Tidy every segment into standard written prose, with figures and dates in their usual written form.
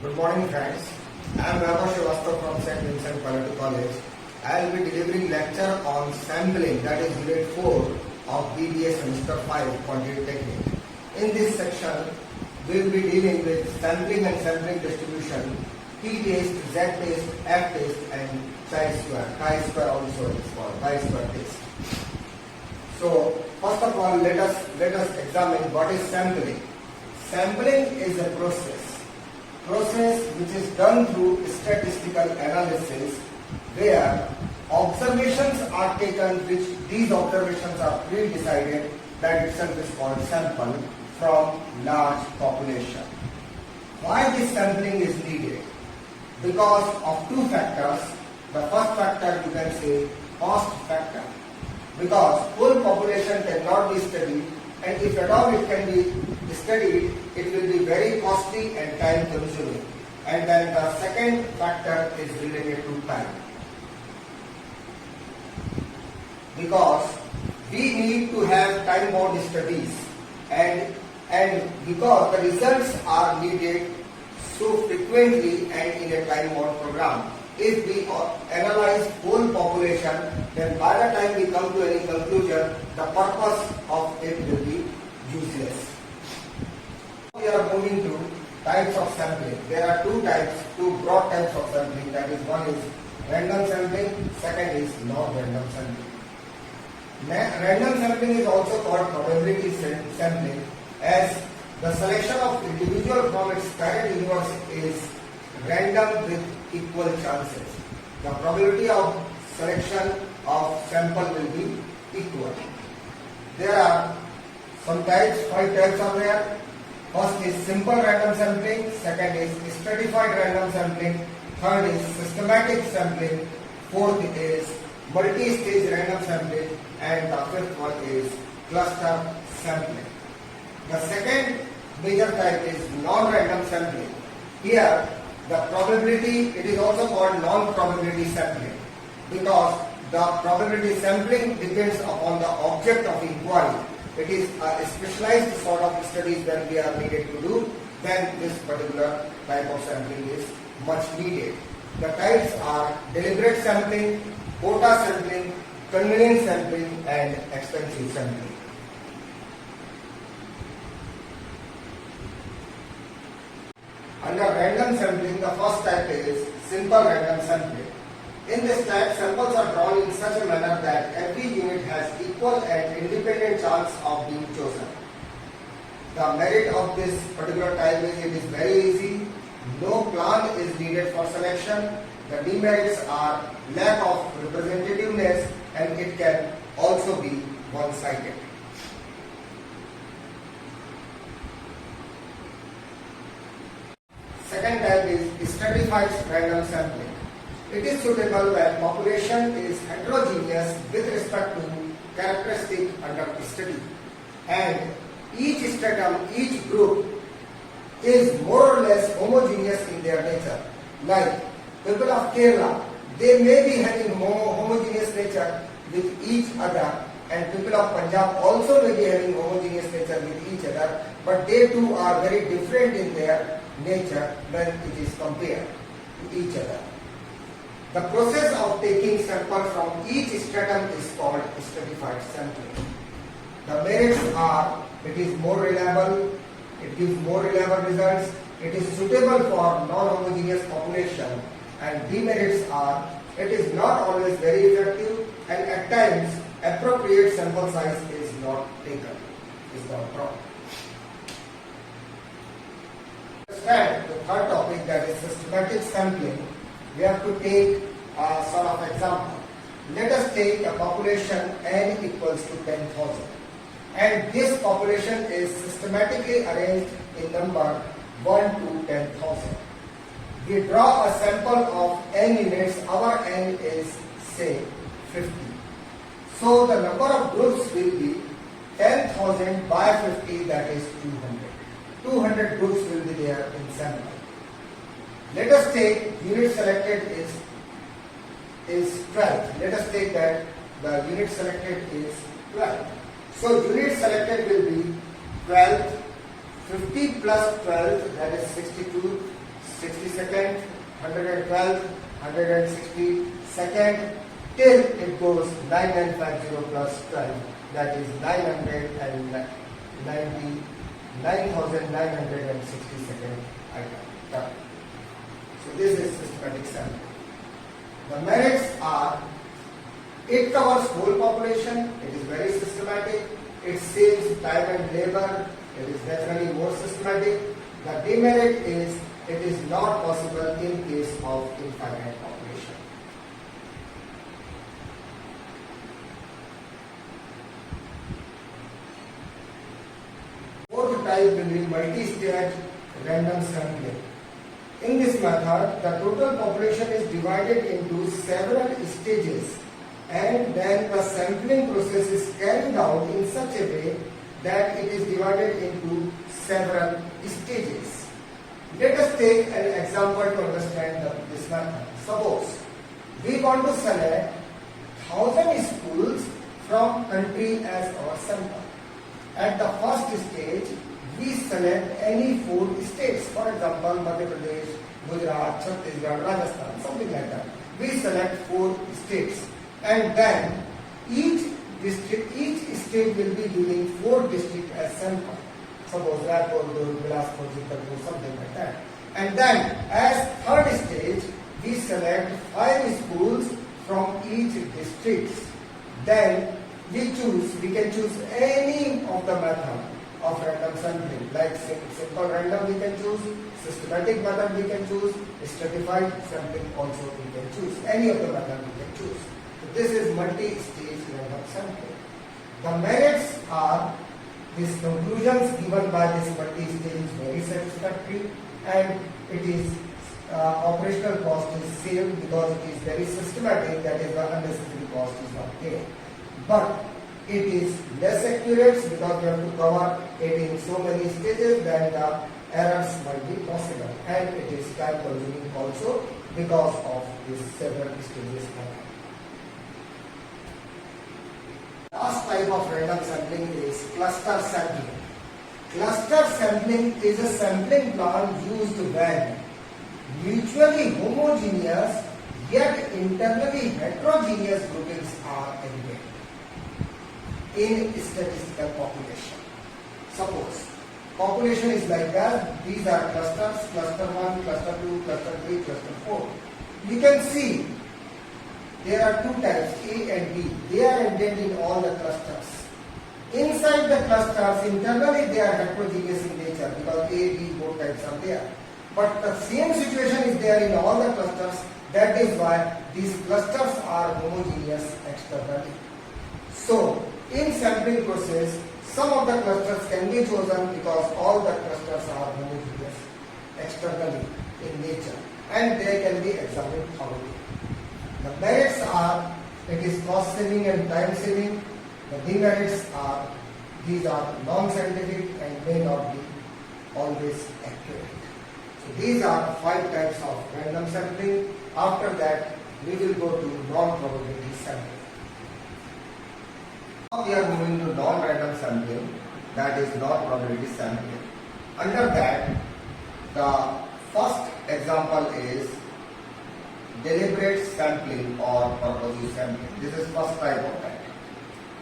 Good morning, friends. I am Vaibhav Srivastava from St. Vincent Quality College. I will be delivering lecture on sampling, that is Unit 4 of BBA Semester 5 Quantitative Technique. In this section, we will be dealing with sampling and sampling distribution, t-test, z-test, f-test and chi-square. Chi-square also is called chi-square test. So, first of all, let us examine what is sampling. Sampling is a process which is done through statistical analysis where observations are taken, which these observations are pre-decided, that itself is called sample from large population. Why this sampling is needed? Because of two factors. The first factor you can say cost factor, because full population cannot be studied, and if at all it can be studied, it will be very costly and time consuming. And then the second factor is related to time, because we need to have time bound studies, and because the results are needed so frequently and in a time bound program. If we analyze whole population, then by the time we come to any conclusion, the purpose of it will be useless. We are moving to types of sampling. There are two broad types of sampling. That is, one is random sampling, second is non-random sampling. Random sampling is also called probability sampling, as the selection of individual from its parent universe is random with equal chances. The probability of selection of sample will be equal. There are some types, 5 types are there. First is simple random sampling, second is stratified random sampling, third is systematic sampling, fourth is multi-stage random sampling, and the fifth one is cluster sampling. The second major type is non-random sampling. Here the probability, it is also called non-probability sampling, because the probability sampling depends upon the object of inquiry. It is a specialized sort of studies that we are needed to do, then this particular type of sampling is much needed. The types are deliberate sampling, quota sampling, convenience sampling and expensive sampling. Under random sampling, the first type is simple random sampling. In this type, samples are drawn in such a manner that every unit has equal and independent chance of being chosen. The merit of this particular type is it is very easy. No plan is needed for selection. The demerits are lack of representativeness, and it can also be one-sided. Second type is stratified random sampling. It is suitable when population is heterogeneous with respect to characteristic under study, and each stratum, each group is more or less homogeneous in their nature. Like people of Kerala, they may be having homogeneous nature with each other, and people of Punjab also may be having homogeneous nature with each other, but they too are very different in their nature when it is compared to each other. The process of taking sample from each stratum is called stratified sampling. The merits are it is more reliable, it gives more reliable results, it is suitable for non-homogeneous population, and demerits are it is not always very effective, and at times appropriate sample size is not taken, is not drawn. Understand the third topic, that is systematic sampling. We have to take a sort of example. Let us take a population n equals to 10,000, and this population is systematically arranged in number 1 to 10,000. We draw a sample of n units. Our n is say 50. So the number of groups will be 10,000 by 50, that is 200. 200 groups will be there in sample. Let us take unit selected is 12. Let us take that the unit selected is 12. So unit selected will be 12, 50 plus 12, that is 62, 62 162nd, 112th, 162nd, till it goes 9950 plus 12, that is 999,962nd item. Done. So this is systematic sampling. The merits are: it covers whole population, it is very systematic, it saves time and labor, it is definitely more systematic. The demerit is it is not possible in case of infinite population. Fourth type will be multi-stage random sampling. In this method, the total population is divided into several stages, and then the sampling process is carried out in such a way that it is divided into several stages. Let us take an example to understand this method. Suppose we want to select 1000 schools from country as our sample. At the first stage, we select any 4 states, for example, Madhya Pradesh, Gujarat, Chhattisgarh, Rajasthan, something like that. We select 4 states, and then each state will be giving 4 districts as sample. Suppose Raipur, Bilaspur, Jitarpur, something like that. And then, as third stage, we select 5 schools from each district. Then we can choose any of the method of random sampling, like simple random we can choose, systematic method we can choose, stratified sampling also we can choose, any of the method we can choose. So this is multi-stage random sampling. The merits are: these conclusions given by this multi-stage is very satisfactory, and it is operational cost is saved because it is very systematic, that is the unnecessary cost is not there. But it is less accurate because we have to cover it in so many stages, then the errors might be possible, and it is time consuming also because of these several stages. Last type of random sampling is cluster sampling. Cluster sampling is a sampling plan used when mutually homogeneous yet internally heterogeneous groupings are evident in statistical population. Suppose population is like that, these are clusters, cluster 1, cluster 2, cluster 3, cluster 4. You can see there are 2 types, A and B. They are ended in all the clusters. Inside the clusters, internally they are heterogeneous in nature because A, B, both types are there. But the same situation is there in all the clusters. That is why these clusters are homogeneous externally. So, in sampling process, some of the clusters can be chosen because all the clusters are homogeneous externally in nature, and they can be examined thoroughly. The merits are it is cost saving and time saving. The demerits are these are non-scientific and may not be always accurate. So these are 5 types of random sampling. After that, we will go to non-probability sampling. Now we are moving to non-random sampling, that is non-probability sampling. Under that, the first example is deliberate sampling or purposive sampling. This is first type of that.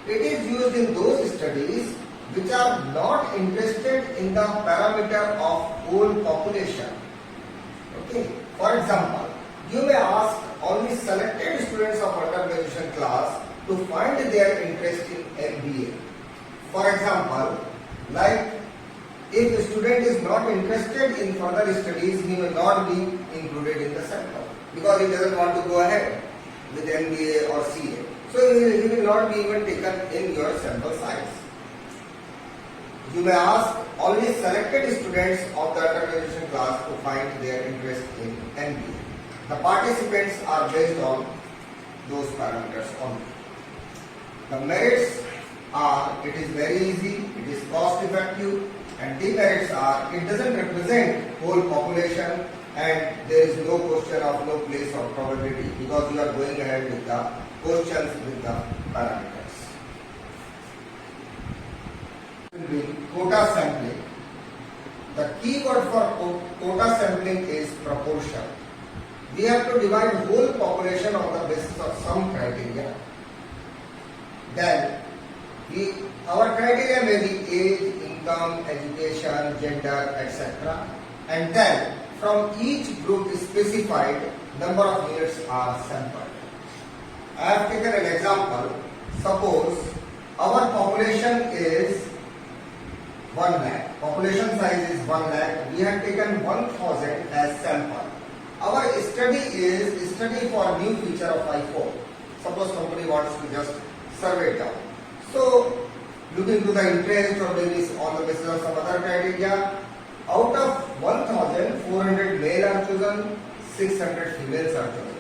It is used in those studies which are not interested in the parameter of whole population. Okay. For example, you may ask only selected students of undergraduate class to find their interest in MBA. For example, like if a student is not interested in further studies, he may not be included in the sample because he doesn't want to go ahead with MBA or CA. So he will not be even taken in your sample size. You may ask only selected students of the undergraduate class to find their interest in MBA. The participants are based on those parameters only. The merits are it is very easy, it is cost effective, and demerits are it doesn't represent whole population and there is no question of no place of probability because you are going ahead with the questions with the parameters. Quota sampling. the key word for quota sampling is proportion. We have to divide whole population on the basis of some criteria. Then our criteria may be age, income, education, gender, etc. And then from each group specified number of units are sampled. I have taken an example. Suppose our population is 1 lakh. Population size is 1 lakh. We have taken 1000 as sample. Our study is study for new feature of iPhone. Suppose company wants to just survey it out. So looking to the interest or maybe on the basis of some other criteria, out of 1000, 400 male are chosen, 600 females are chosen.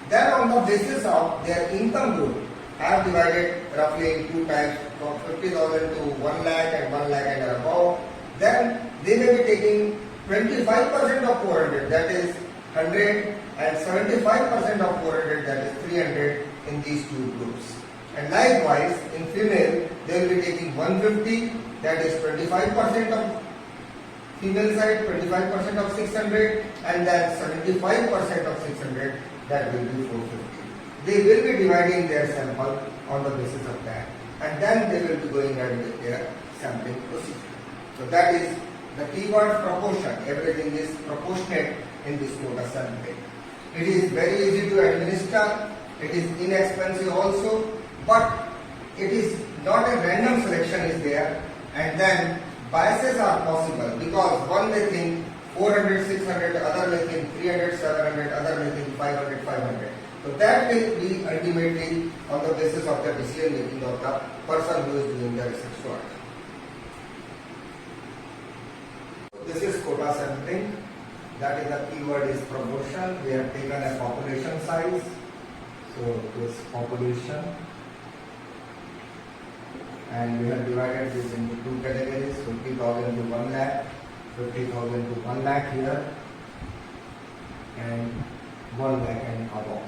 Then on the basis of their income group, I have divided roughly in 2 types from 50,000 to 1 lakh and 1 lakh and above. Then they may be taking 25% of 400, that is 100, and 75% of 400, that is 300 in these two groups. And likewise in female, they will be taking 150, that is 25% of female side, 25% of 600, and then 75% of 600, that will be 450. They will be dividing their sample on the basis of that, and then they will be going ahead with their sampling procedure. So that is the keyword proportion. Everything is proportionate in this quota sampling. It is very easy to administer. It is inexpensive also, but it is not a random selection is there, and then biases are possible because one may think 400, 600, other may think 300, 700, other may think 500, 500. So that will be ultimately on the basis of the decision making of the person who is doing the research work. So this is quota sampling. That is the keyword is proportion. We have taken a population size. So this population, and we have divided this into 2 categories, 50,000 to 1 lakh, 50,000 to 1 lakh here, and 1 lakh and above.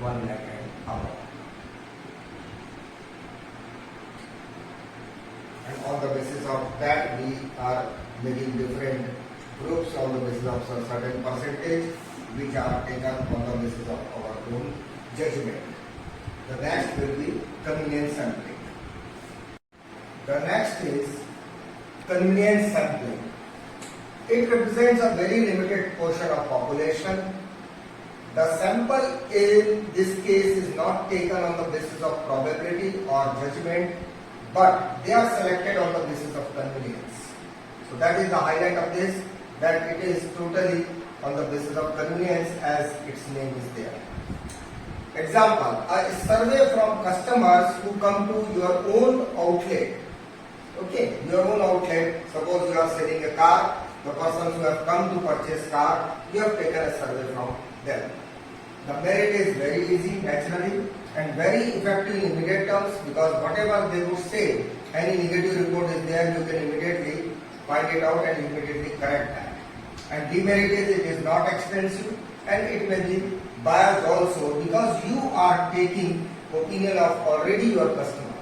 1 lakh and above. And on the basis of that, we are making different groups on the basis of a certain percentage, which are taken on the basis of our own judgment. The next will be convenience sampling. The next is convenience sampling. It represents a very limited portion of population. The sample in this case is not taken on the basis of probability or judgment, but they are selected on the basis of convenience. So that is the highlight of this, that it is totally on the basis of convenience as its name is there. Example, a survey from customers who come to your own outlet. Okay, your own outlet, suppose you are selling a car, the persons who have come to purchase car, you have taken a survey from them. The merit is very easy, naturally, and very effective in immediate terms, because whatever they would say, any negative report is there, you can immediately find it out and immediately correct that. And demerit is it is not expensive, and it may be biased also, because you are taking opinion of already your customer.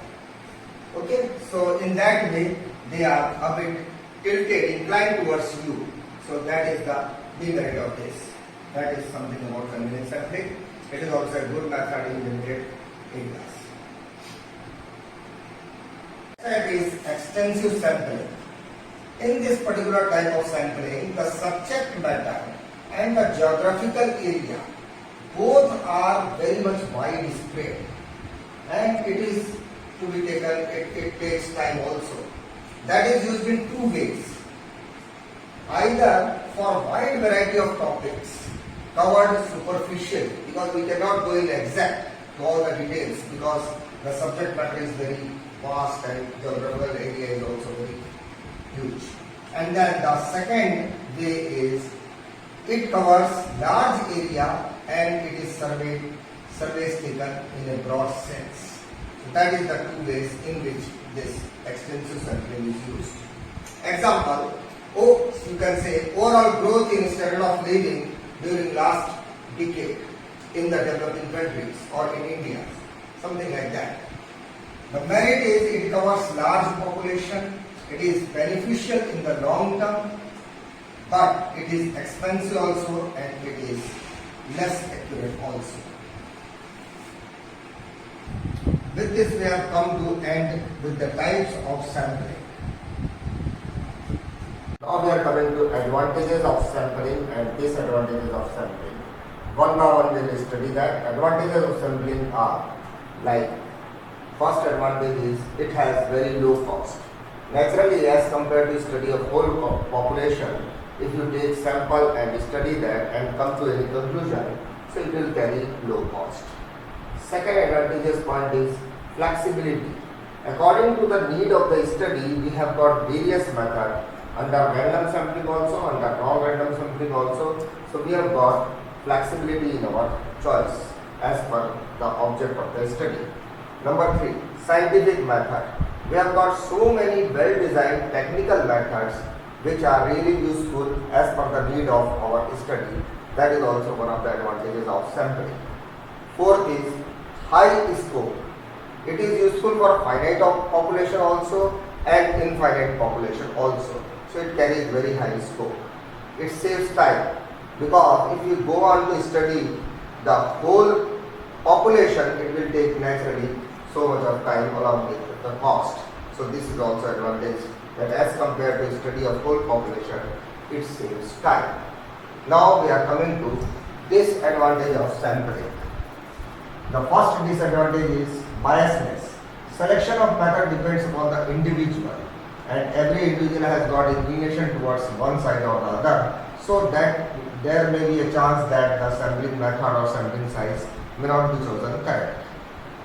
Okay, so in that way they are a bit tilted, inclined towards you. So that is the demerit of this. That is something about convenience sampling. It is also a good method in limited areas. That is extensive sampling. In this particular type of sampling, the subject matter and the geographical area both are very much widespread, and it is to be taken, it takes time also. That is used in 2 ways. Either for wide variety of topics covered superficially, because we cannot go in exact to all the details, because the subject matter is very vast and geographical area is also very huge. And then the second way is it covers large area and it is surveys taken in a broad sense. So that is the 2 ways in which this extensive sampling is used. Example, you can say overall growth in standard of living during last decade in the developing countries or in India, something like that. The merit is it covers large population It is beneficial in the long term, but it is expensive also and it is less accurate also. With this we have come to end with the types of sampling. Now we are coming to advantages of sampling and disadvantages of sampling. One by one we will study that. Advantages of sampling are like, first advantage is it has very low cost. Naturally, as compared to study of whole population, if you take sample and study that and come to any conclusion, so it will carry low cost. Second advantageous point is flexibility. According to the need of the study, we have got various methods under random sampling also, under non-random sampling also. So we have got flexibility in our choice as per the object of the study. Number 3, scientific method. We have got so many well-designed technical methods which are really useful as per the need of our study. That is also one of the advantages of sampling. Fourth is high scope. It is useful for finite population also and infinite population also. So it carries very high scope. It saves time, because if you go on to study the whole population, it will take naturally so much of time along with the cost. So this is also advantage, that as compared to study of whole population, it saves time. Now we are coming to disadvantage of sampling. The first disadvantage is biasness. Selection of method depends upon the individual, and every individual has got inclination towards one side or the other, so that there may be a chance that the sampling method or sampling size may not be chosen correct.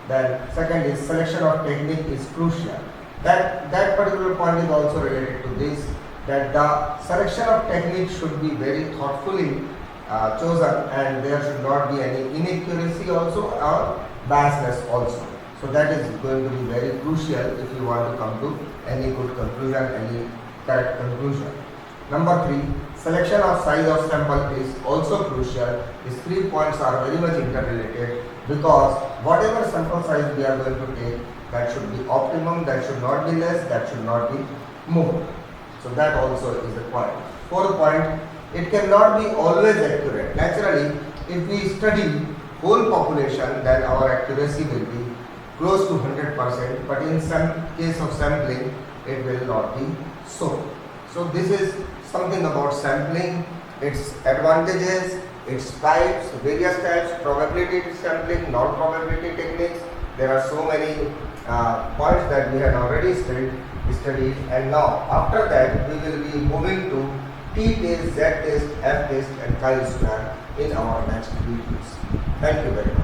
Then second is selection of technique is crucial. That particular point is also related to this, that the selection of technique should be very thoughtfully chosen, and there should not be any inaccuracy also or biasness also. So that is going to be very crucial if you want to come to any good conclusion, any correct conclusion. Number 3, selection of size of sample is also crucial. These 3 points are very much interrelated, because whatever sample size we are going to take, that should be optimum, that should not be less, that should not be more. So that also is a point. Fourth point, it cannot be always accurate. Naturally, if we study whole population, then our accuracy will be close to 100%, but in some case of sampling, it will not be so. So this is something about sampling, its advantages, its types, various types, probability sampling, non-probability techniques. There are so many points that we had already studied, and now after that we will be moving to t-test, z-test, f-test and chi-square in our next videos. Thank you very much.